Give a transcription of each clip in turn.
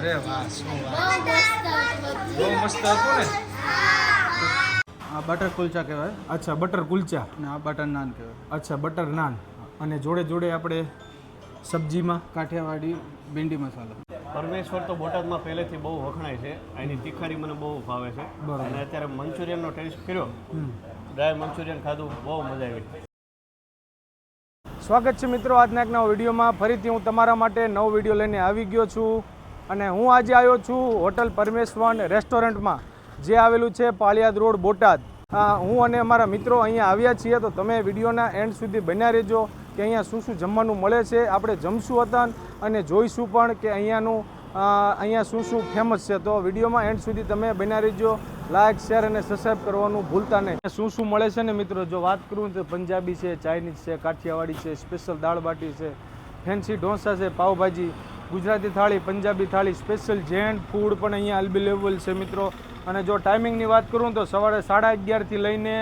અરે વાહ, શું વાત, બહુ મસ્ત હતું ને. આ બટર કુલચા કહેવાય. અચ્છા, બટર કુલચા. અને આ બટર નાન કહેવાય. અચ્છા, બટર નાન. અને જોડે જોડે આપણે સબ્જીમાં કાઠિયાવાડી ભીંડી મસાલો. પરમેશ્વર તો બોટાદમાં પહેલેથી બહુ વખણાય છે. એની તીખારી મને બહુ ભાવે છે. બરાબર. અને અત્યારે મંચુરિયનનો ટેસ્ટ કર્યો, ડ્રાય મંચુરિયન ખાધું, બહુ મજા આવી. સ્વાગત છે મિત્રો આજના એક નવા વિડીયોમાં. ફરીથી હું તમારા માટે નવો વિડીયો લઈને આવી ગયો છું. અને હું આજે આવ્યો છું હોટલ પરમેશ્વર રેસ્ટોરન્ટમાં, જે આવેલું છે પાળિયાદ રોડ, બોટાદ. હું અને અમારા મિત્રો અહીંયા આવ્યા છીએ, તો તમે વિડીયોના એન્ડ સુધી બન્યા રહેજો કે અહીંયા શું શું જમવાનું મળે છે. આપણે જમશું હતા અને જોઈશું પણ કે અહીંયા શું શું ફેમસ છે. તો વિડીયોમાં એન્ડ સુધી તમે બન્યા રહેજો. લાઇક, શેર અને સબસ્ક્રાઈબ કરવાનું ભૂલતા નહીં. શું શું મળે છે ને મિત્રો, જો વાત કરું તો પંજાબી છે, ચાઇનીઝ છે, કાઠિયાવાડી છે, સ્પેશિયલ દાળ બાટી છે, ફેન્સી ઢોસા છે, પાવભાજી, ગુજરાતી થાળી, પંજાબી થાળી, સ્પેશિયલ જૈન ફૂડ પણ અહીંયા અવેલેબલ છે મિત્રો. અને જો ટાઈમિંગની વાત કરું તો સવારે 11:30થી લઈને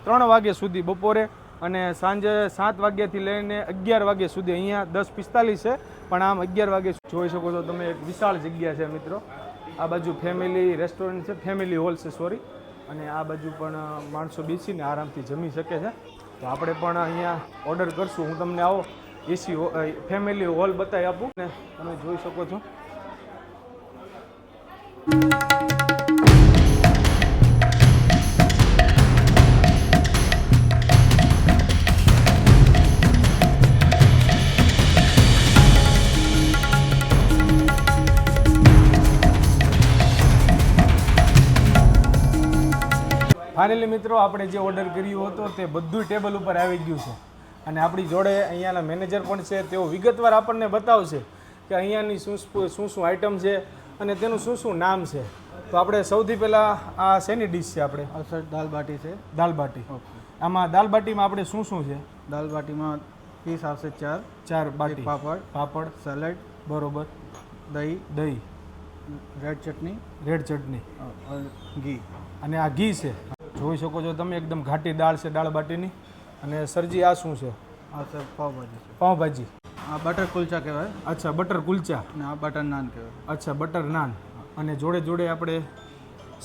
3 વાગ્યા સુધી બપોરે, અને સાંજે 7 વાગ્યાથી લઈને 11 વાગ્યા સુધી. અહીંયા 10:45 છે, પણ આમ 11 વાગે જોઈ શકો છો તમે. એક વિશાળ જગ્યા છે મિત્રો. આ બાજુ ફેમિલી રેસ્ટોરન્ટ છે, ફેમિલી હોલ છે સોરી. અને આ બાજુ પણ માણસો બેસીને આરામથી જમી શકે છે. તો આપણે પણ અહીંયા ઓર્ડર કરશું. હું તમને આવો એસી ફેમિલી હોલ બતાવી આપું ને તમે જોઈ શકો છો. ફાઇનલી મિત્રો, આપણે જે ઓર્ડર કર્યું હતો તે બધું ટેબલ ઉપર આવી ગયું છે. અને આપણી જોડે અહીંયાના મેનેજર પણ છે. તેઓ વિગતવાર આપણને બતાવશે કે અહીંયાની શું શું આઈટમ છે અને તેનું શું શું નામ છે. તો આપણે સૌથી પહેલાં આ શેની ડિશ છે? આપણે સર દાલ બાટી છે. દાલ બાટી. આમાં દાલ બાટીમાં આપણે શું શું છે? દાલ બાટીમાં પીસ આવશે 4 બાટી, પાપડ, સલાડ, બરોબર, દહીં, રેડ ચટણી, ઘી. અને આ ઘી છે, જોઈ શકો છો તમે. એકદમ ઘાટી દાળ છે દાળ બાટીની. અને સરજી આ શું છે? આ સર પાવભાજી છે. પાવભાજી. આ બટર કુલચા કહેવાય. અચ્છા, બટર કુલચા. અને આ બટર નાન કહેવાય. અચ્છા, બટર નાન. અને જોડે જોડે આપણે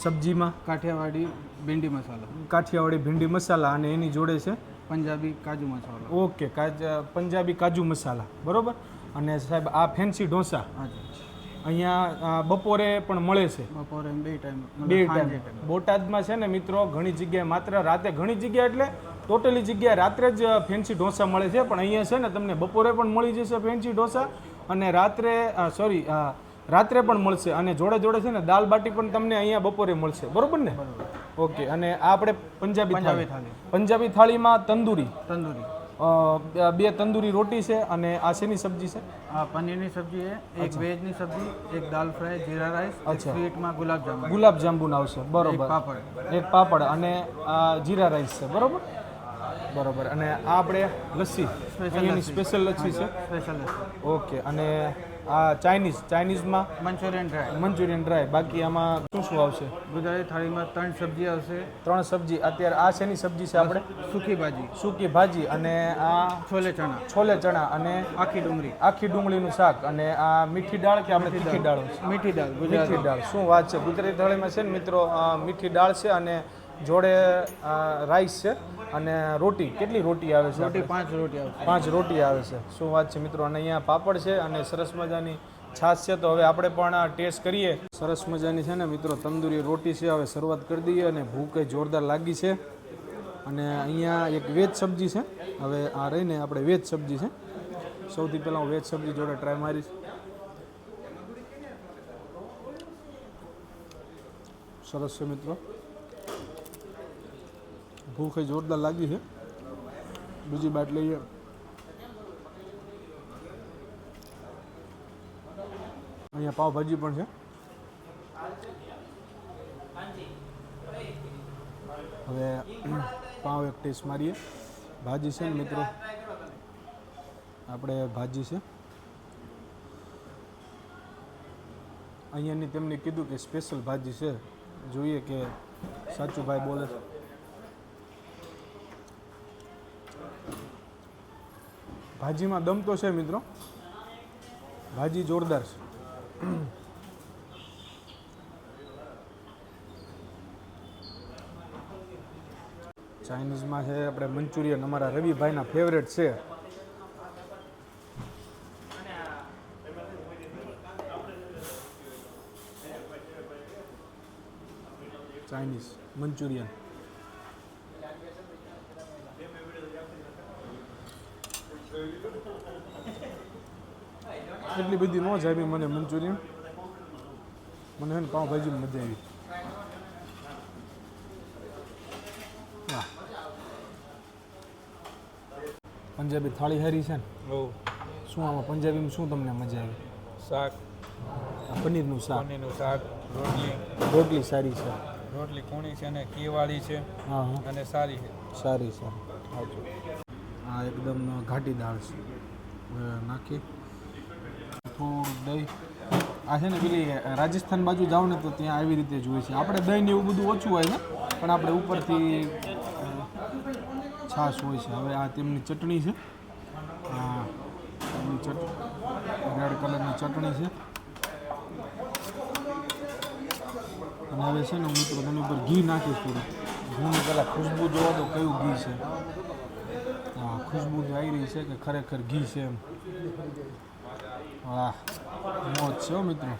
સબ્જીમાં કાઠિયાવાડી ભીંડી મસાલો. કાઠિયાવાડી ભીંડી મસાલા. અને એની જોડે છે પંજાબી કાજુ મસાલો. ઓકે, પંજાબી કાજુ મસાલા, બરોબર. અને સાહેબ આ ફેન્સી ઢોસા હાજી અહીંયા બપોરે પણ મળે છે. બપોરે બે ટાઈમ. બોટાદમાં છે ને મિત્રો, ઘણી જગ્યાએ માત્ર રાતે, ઘણી જગ્યાએ એટલે ટોટલી જગ્યાએ રાત્રે જ ફેન્સી ઢોસા મળે છે. પણ અહીંયા છે ને તમને બપોરે પણ મળી જશે ફેન્સી ઢોસા, અને રાત્રે પણ મળશે. અને જોડે જોડે છે ને દાલ બાટી પણ તમને અહીંયા બપોરે મળશે, બરોબર ને? ઓકે. અને આ આપણે પંજાબી થાળી. પંજાબી થાળીમાં તંદૂરી 2 તંદૂરી રોટી છે. અને આ શેની સબ્જી છે? આ પનીરની સબ્જી છે, એક વેજની સબ્જી, એક દાલ ફ્રાય, જીરા રાઈસ, સ્વીટમાં ગુલાબ જાંબુ આવશે, બરોબર, એક પાપડ અને આ જીરા રાઈસ છે, બરોબર. અને આ આપણે લસ્સી, અહીંયાની સ્પેશિયલ લસ્સી છે. ઓકે. અને આ ચાઇનીઝમાં મંચુરિયન ડ્રાય. બાકી આમાં શું શું આવશે? ગુજરાતી થાળીમાં 3 સબ્જી આવશે. 3 સબ્જી. અત્યારે આ શેની સબ્જી છે? આપણે સૂકી ભાજી. અને આ છોલે ચણા અને આખી ડુંગળીનું શાક. અને આ મીઠી દાળ કે આપણે તીખી દાળ? મીઠી દાળ. શું વાત છે! ગુજરાતી થાળીમાં છે ને મિત્રો, મીઠી દાળ છે અને જોડે રાઈસ છે અને રોટી. કેટલી રોટી આવે છે? 5 રોટી આવે છે. શું વાત છે મિત્રો! અને અહીંયા પાપડ છે અને સરસ મજાની છાશ છે. તો હવે આપણે પણ ટેસ્ટ કરીએ. સરસ મજાની છે ને મિત્રો તંદૂરી રોટી છે. હવે શરૂઆત કરી દઈએ. અને ભૂખ જોરદાર લાગી છે. અને અહીંયા એક વેજ સબ્જી છે. હવે આ રહીને આપણે વેજ સબ્જી છે. સૌથી પહેલાં હું વેજ સબ્જી જોડે ટ્રાય મારીશ. સરસ છે મિત્રો, ભૂખ જોરદાર લાગી છે. બીજી બાટ લઈએ. અહીંયા પાવભાજી પણ છે. હવે પાવ એક ટેસ્ટ મારીએ. ભાજી છે ને મિત્રો, આપણે ભાજી છે અહીંયાની. તેમને કીધું કે સ્પેશિયલ ભાજી છે. જોઈએ કે સાચું ભાઈ બોલે. ભાજીમાં દમ તો છે મિત્રો, ભાજી જોરદાર છે. ચાઇનીઝમાં છે આપણે મંચુરિયન, અમારા રવિભાઈના ફેવરેટ છે. ચાઇનીઝ મંચુરિયન એટલી બધી ન જાય બી મને મંચુરિયન. મને છે ને પાઉંભાજી મજા આવી. વાહ, પંજાબી થાળી હારી છે ને. શું આમાં પંજાબીમાં શું તમને મજા આવી? શાક, આ પનીરનું શાક, રોટલી રોટલી સારી છે. રોટલી કૂણી છે ને ઘીવાળી છે હા હા, અને સારી છે. સારી છે. હા, એકદમ ઘાટી દાળ છે. હવે નાખી થોડું દહીં. આ છે ને પેલી રાજસ્થાન બાજુ જાઓ ને તો ત્યાં આવી રીતે જોઈએ છે. આપણે દહીં ને એવું બધું ઓછું હોય છે, પણ આપણે ઉપરથી છાશ હોય છે. હવે આ તેમની ચટણી છે. હા, તેમની રેડ કલરની ચટણી છે. અને હવે છે ને મિત્રો તેની ઉપર ઘી નાખીશ થોડું. ઘીની પહેલાં ખુશ્બુ જોવો તો કયું ઘી છે. હા, ખુશ્બુ તો આવી રહી છે કે ખરેખર ઘી છે એમ. વાહ, મોજ છે હો મિત્રો.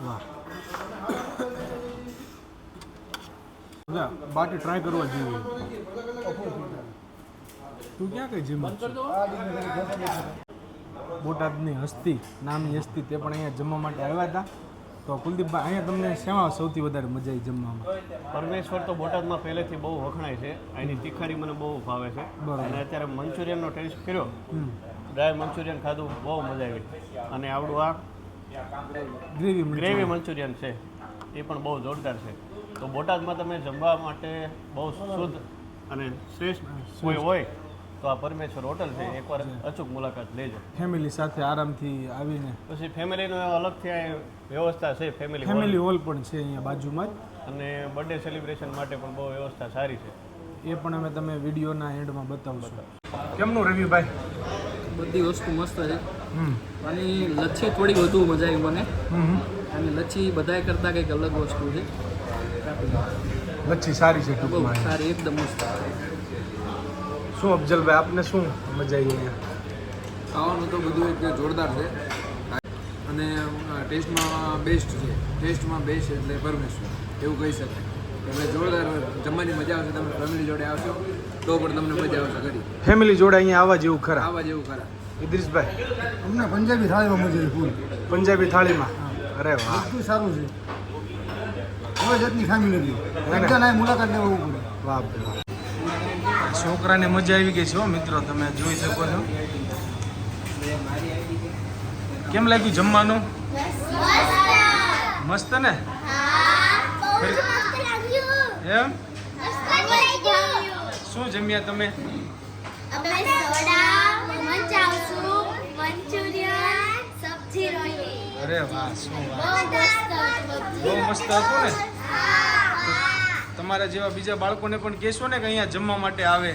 વાહ, બાકી ટ્રાય કરવા જેવી. તું ક્યાં કઈ જીમ? બોટાદની હસ્તી, નામની હસ્તી, તે પણ અહીંયા જમવા માટે આવ્યા હતા. તો કુલદીપભાઈ, અહીંયા તમને શેમાં સૌથી વધારે મજા આવી જમવામાં? પરમેશ્વર તો બોટાદમાં પહેલેથી બહુ વખણાય છે. અહીંની તીખારી મને બહુ ભાવે છે. બરાબર. અને અત્યારે મંચુરિયનનો ટેસ્ટ કર્યો, હમ, ડ્રાય મંચુરિયન ખાધું, બહુ મજા આવી. અને આવડું આ ગ્રેવી મંચુરિયન છે એ પણ બહુ જોરદાર છે. તો બોટાદમાં તમે જમવા માટે બહુ શુદ્ધ અને શ્રેષ્ઠ કોઈ હોય તો આ પરમેશ્વર હોટલ છે, એકવાર અચૂક મુલાકાત લેજો. ફેમિલી સાથે આરામથી આવીને. પછી ફેમિલીનો અલગથી અહીં વ્યવસ્થા છે, ફેમિલી ફેમિલી હોલ પણ છે અહીંયા બાજુમાં જ. અને બર્થડે સેલિબ્રેશન માટે પણ બહુ વ્યવસ્થા સારી છે. એ પણ અમે તમે વિડીયોના એન્ડમાં બતાવશો. કેમનું રવિભાઈ? બધી વસ્તુ મસ્ત છે. હમ અને લચ્છી થોડી વધુ મજા આવી મને. હમ. અને લચ્છી બધાય કરતાં કંઈક અલગ વસ્તુ છે. લચ્છી સારી છે બહુ ટૂંકમાં. સારી, એકદમ મસ્ત. શું અફજલભાઈ, આપને શું મજા આવી અહીંયા? ખાવાનું તો બધું એક જોરદાર છે અને ટેસ્ટમાં બેસ્ટ છે. ટેસ્ટમાં બેસ્ટ એટલે પરમેશ્વર એવું કહી શકાય. એટલે જોરદાર જમવાની મજા આવશે. તમે ફેમિલી જોડે આવશો તો પણ તમને મજા આવશે ઘણી. ફેમિલી જોડે અહીંયા આવવા જેવું ખરા? આવા જેવું ખરા. ઇદ્રીસભાઈ, અમને પંજાબી થાળીમાં મજા આવી ફૂલ. પંજાબી થાળીમાં? અરે વાહ, બધું સારું છે, કોઈ જાતની ખામી નથી. ને? એકદમ મુલાકાત લેવા આવવું પડે. વાહ વાહ. છોકરાને મજા આવી ગઈ છે હો મિત્રો, તમે જોઈ શકો છો. કેમ લાગ્યું જમવાનું? મસ્ત ને? એમ? શું જમ્યા તમે? અરે વાહ, શું વાત. બહુ મસ્ત હતું ને? તમારા જેવા બીજા બાળકોને પણ કહેશો ને કે અહીંયા જમવા માટે આવે.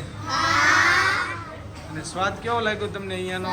અને સ્વાદ કેવો લાગ્યો તમને અહીંયાનો?